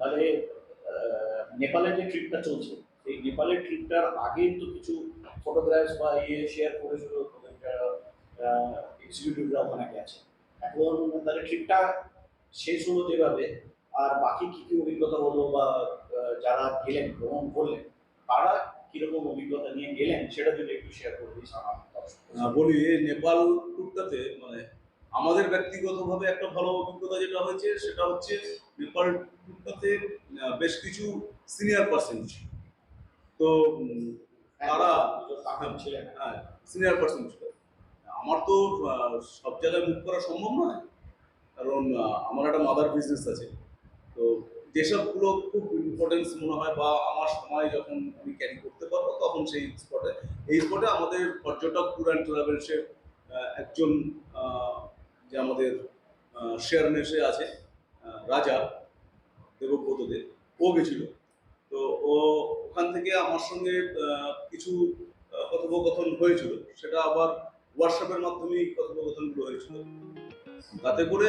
তাহলে নেপালের যে ট্রিপটা চলছে, এই নেপালের ট্রিপটার আগে তো কিছু ফটোগ্রাফস বা শেয়ার করেছিল এক্সিকিউটিভরা ওখানে গেছে। এখন তাহলে ট্রিপটা শেষ হলো যেভাবে, আর বাকি কি কি অভিজ্ঞতা হলো বা যারা গেলেন ভ্রমণ করলেন তারা কিরকম অভিজ্ঞতা নিয়ে গেলেন সেটা যদি একটু শেয়ার করে দিস আমার দর্শকদের সাথে। বলি এই নেপাল ট্যুরটাতে মানে আমাদের ব্যক্তিগতভাবে একটা ভালো অভিজ্ঞতা যেটা হয়েছে সেটা হচ্ছে নেপাল ট্যুরটাতে বেশ কিছু সিনিয়র পার্সন ছিল। তো হ্যাঁ, তারা কাকাম ছিলেন। হ্যাঁ সিনিয়র পার্সন ছিল। আমার তো সব জায়গায় মুখ করা সম্ভব নয়, কারণ আমার একটা মাদার বিজনেস আছে। তো যেসবগুলো খুব ইম্পর্টেন্স মনে হয় বা আমার সময় যখন আমি ক্যারি করতে পারবো তখন সেই স্পটে, এই স্পটে আমাদের পর্যটক ট্যুর অ্যান্ড ট্রাভেলসের একজন যে আমাদের শেয়ারনেসে আছে রাজা দেবব্রত দেব, ও গেছিল। তো ও ওখান থেকে আমার সঙ্গে কিছু কথোপকথন হয়েছিল, সেটা আবার হোয়াটসঅ্যাপের মাধ্যমেই কথোপকথনগুলো হয়েছিল। তাতে করে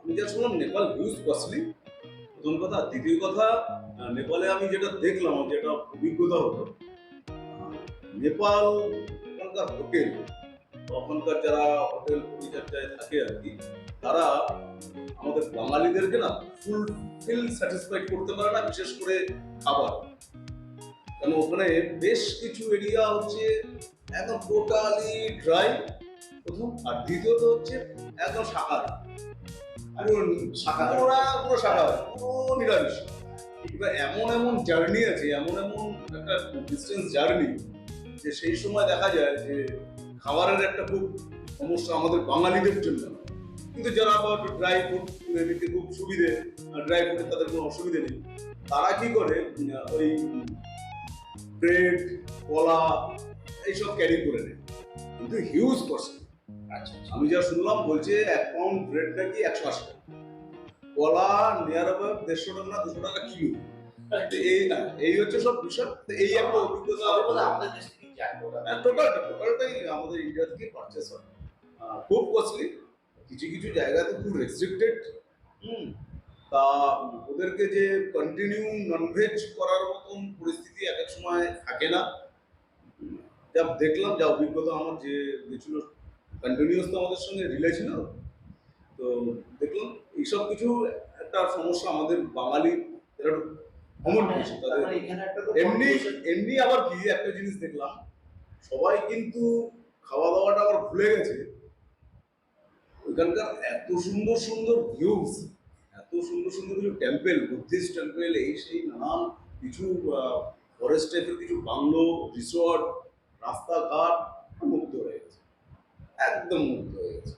আমি যা শুনলাম নেপাল হিউজ কস্টলি, প্রথম কথা। দ্বিতীয় কথা, নেপালে আমি যেটা দেখলাম, যেটা অভিজ্ঞতা হতো, নেপাল ওখানকার হোটেল, ওখানকার যারা হোটেল পরিচর্যায় থাকে আর কি, তারা আমাদের বাঙালিদেরকে না ফুলফিল স্যাটিসফাইড করতে পারে না, বিশেষ করে খাবার। কারণ ওখানে বেশ কিছু এরিয়া হচ্ছে একদম টোটালি ড্রাই, প্রথম। আর দ্বিতীয়ত হচ্ছে একদম শাকাহারি, পুরো শাকাহারি, পুরো নিরামিষ। এবার এমন এমন জার্নি আছে, এমন এমন একটা ডিস্টেন্স জার্নি, যে সেই সময় দেখা যায় যে খাবারের একটা খুব সমস্যা আমাদের বাঙালিদের জন্য। কিন্তু যারা আবার ড্রাই ফুড নিতে খুব সুবিধে, ড্রাই ফুডে তাদের কোনো অসুবিধে নেই, তারা কি করে ওই ব্রেড, কলা এইসব ক্যারি করে নেয়, কিন্তু হিউজ কস্ট। আচ্ছা, আমি যা শুনলাম বলছে 1 পাউন্ড ব্রেড নাকি 180 টাকা, কলা নিয়ার অ্যাবাউট 150 টাকা না 200 টাকা কিলো। এই হচ্ছে সব বিষয়। এই একটা অভিজ্ঞতা আমাদের দেশ থেকে যায় টোটালটাই আমাদের ইন্ডিয়া থেকে পারচেস হয়। খুব কস্টলি, কিছু কিছু জায়গাতে খুব রেস্ট্রিক্টেড। তা ওদেরকে যে কন্টিনিউ ননভেজ করার মতন পরিস্থিতি এক এক সময় থাকে না। যা দেখলাম, যা অভিজ্ঞতা আমার যে গেছিল, কন্টিনিউয়াস তো আমাদের সঙ্গে রিলে ছিল। তো দেখলাম এইসব কিছু একটা সমস্যা আমাদের বাঙালি যারা কমন কিছু তাদের। এমনি এমনি আবার কি একটা জিনিস দেখলাম, সবাই কিন্তু খাওয়া দাওয়াটা আবার ভুলে গেছে। ওইখানকার এত সুন্দর সুন্দর ভিউজ, এত সুন্দর সুন্দর কিছু টেম্পেল, বুদ্ধিস্ট টেম্পেল, এই সেই নানান কিছু ফরেস্ট টাইপের কিছু বাংলো, রিসর্ট, রাস্তাঘাট, মুগ্ধ হয়ে গেছে, একদম মুগ্ধ হয়ে গেছে।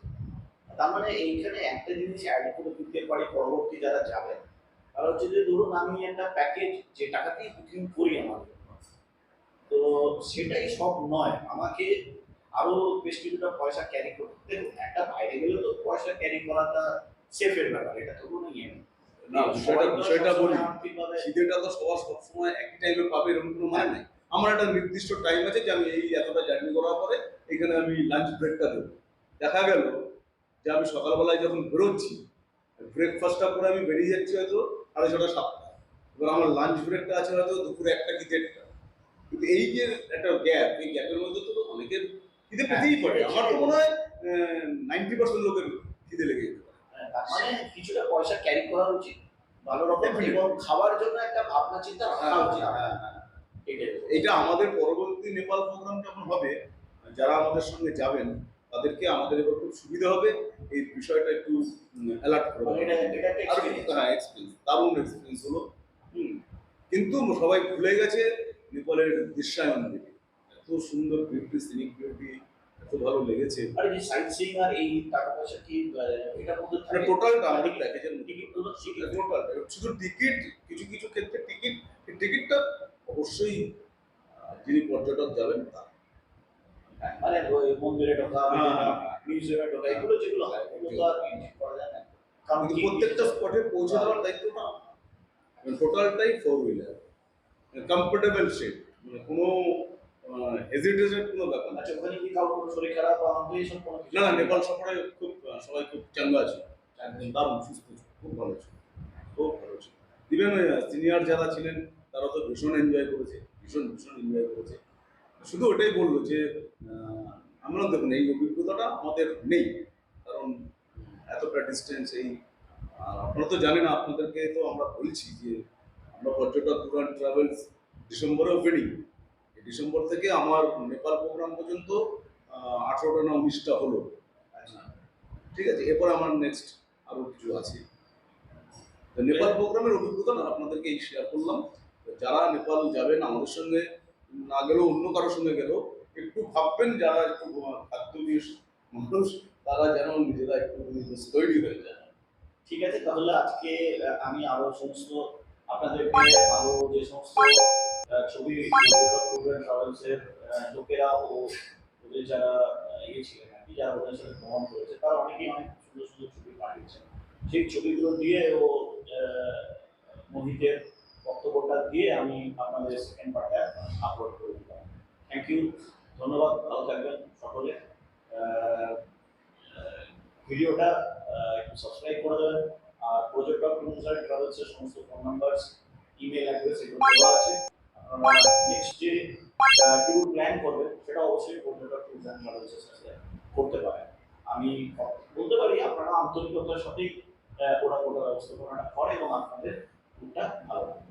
তার মানে এইখানে একটা জিনিস অ্যাড করে দিতে পারি পরবর্তী যারা যাবেন, আর হচ্ছে যে ধরুন আমি একটা প্যাকেজ যে টাকাতেই বুকিং করি আমাদের, তো সেটাই সব নয়, আমাকে আরো বেশ কিছুটা পয়সা ক্যারি করতে। দেখুন একটা বাইরে গেলে তো পয়সা ক্যারি করাটা সেফের ব্যাপার, এটা তো কোনো ইয়ে নেই। না, বিষয়টা বলি, খিদেটা তো সবার সবসময় একই টাইমে পাবে এরকম কোনো মানে নেই। আমার একটা নির্দিষ্ট টাইম আছে যে আমি এই এতটা জার্নি করার পরে এখানে আমি লাঞ্চ ব্রেকটা দেবো। দেখা গেল যে আমি সকালবেলায় যখন বেরোচ্ছি, ব্রেকফাস্টটা করে আমি বেরিয়ে যাচ্ছি হয়তো 6:30-7টা, এবার আমার লাঞ্চ ব্রেকটা আছে হয়তো দুপুরে 1টা কি 1:30টা। কিন্তু এই যে একটা গ্যাপ, এই গ্যাপের মধ্যে তো অনেকের খিদে পেতেই পারে। আমার তো মনে হয় 90% লোকের খিদে লেগে যেতে পারে। মানে কিছুটা পয়সা ক্যারি করা উচিত ভালো রকম, এবং খাওয়ার জন্য একটা ভাবনা চিন্তা রাখা উচিত। এইটা আমাদের পরবর্তী নেপাল প্রোগ্রাম যখন হবে, যারা আমাদের সঙ্গে যাবেন তাদেরকে আমাদের এবার খুব সুবিধা হবে এই বিষয়টা একটু অ্যালার্ট করে। হ্যাঁ, এক্সপিরিয়েন্স, দারুণ এক্সপিরিয়েন্স হলো। কিন্তু সবাই ভুলে গেছে নেপালের দৃশ্যায়ন দেখে, এত সুন্দর বিউটি, সিনিক বিউটি, এত ভালো লেগেছে। আর এই সাইট সিইং আর এই টাকা পয়সা কি এটার মধ্যে থাকে? টোটালটা আমাদের প্যাকেজের টিকিট টোটাল, শুধু টিকিট, কিছু কিছু ক্ষেত্রে টিকিটটা অবশ্যই যিনি পর্যটক যাবেন তার। মানে ওই মন্দিরে ঢোকা, মিউজিয়ামে ঢোকা, এগুলো যেগুলো হয় ওগুলো তো আর ঠিক করা যায় না, কারণ প্রত্যেকটা স্পটে পৌঁছে দেওয়ার দায়িত্ব না, টোটালটাই 4 হুইলার, কমফোর্টেবল শেপ, মানে কোনো হেজিটেশন কোনো ব্যাপার না। আচ্ছা, ওখানে কি কারো কোনো শরীর খারাপ বা এইসব কোনো কিছু? না, নেপাল সফরে খুব সবাই খুব চাঙ্গা আছে, একদম দারুণ সুস্থ, খুব ভালো ছিল, খুব ভালো ছিল। ইভেন সিনিয়র যারা ছিলেন তারা তো ভীষণ এনজয় করেছে, ভীষণ ভীষণ এনজয় করেছে। শুধু ওটাই বললো যে আমরা দেখুন এই অভিজ্ঞতাটা আমাদের নেই, কারণ এতটা ডিস্টেন্স এই আপনারা তো জানেন, আপনাদেরকে তো আমরা বলছি যে আমরা পর্যটক ট্যুর অ্যান্ড ট্রাভেলস ডিসেম্বরে ওপেনিং, ডিসেম্বর থেকে আমার নেপাল প্রোগ্রাম পর্যন্ত 18টা না 19টা হলো। আচ্ছা, ঠিক আছে, এরপর আমার নেক্সট আরও কিছু আছে। তো নেপাল প্রোগ্রামের অভিজ্ঞতা না আপনাদেরকে এই শেয়ার করলাম। তো যারা নেপাল যাবেন আমাদের সঙ্গে না গেলেও অন্য কারোর সঙ্গে গেলেও একটু ভাববেন, যারা একটু খাদ্য মানুষ তারা যেন নিজেরা একটু তৈরি হয়ে যায়। ঠিক আছে, তাহলে আজকে আমি আরো সমস্ত আপনাদেরকে আরো যে সমস্ত ছবি ট্রাভেলস এর লোকেরা ও ওদের যারা ইয়ে ছিলেন আর কি, যারা ওদের সাথে ভ্রমণ করেছে, তারা অনেকেই অনেক সুন্দর সুন্দর ছবি পাঠিয়েছেন। সেই ছবিগুলো দিয়ে ও মোহিতের বক্তব্যটা দিয়ে আমি আপনাদের সেকেন্ড পার্টটা আপলোড করে দিলাম। থ্যাংক ইউ, ধন্যবাদ, ভালো থাকবেন সকলে। আহ, ভিডিওটা একটু সাবস্ক্রাইব করে দেবেন। আর পর্যটক ট্রাভেলসের সমস্ত ফোন নাম্বার, ইমেল অ্যাড্রেস এগুলো দেওয়া আছে। আপনারা নেক্সট যে ট্যুর প্ল্যান করবেন সেটা অবশ্যই পর্যটক ট্রাভেলসের সাথে করতে পারেন। আমি বলতে পারি আপনারা আন্তরিকতার সাথেই ওরা গোটা ব্যবস্থাপনাটা করে এবং আপনাদের ট্যুরটা ভালো হবে।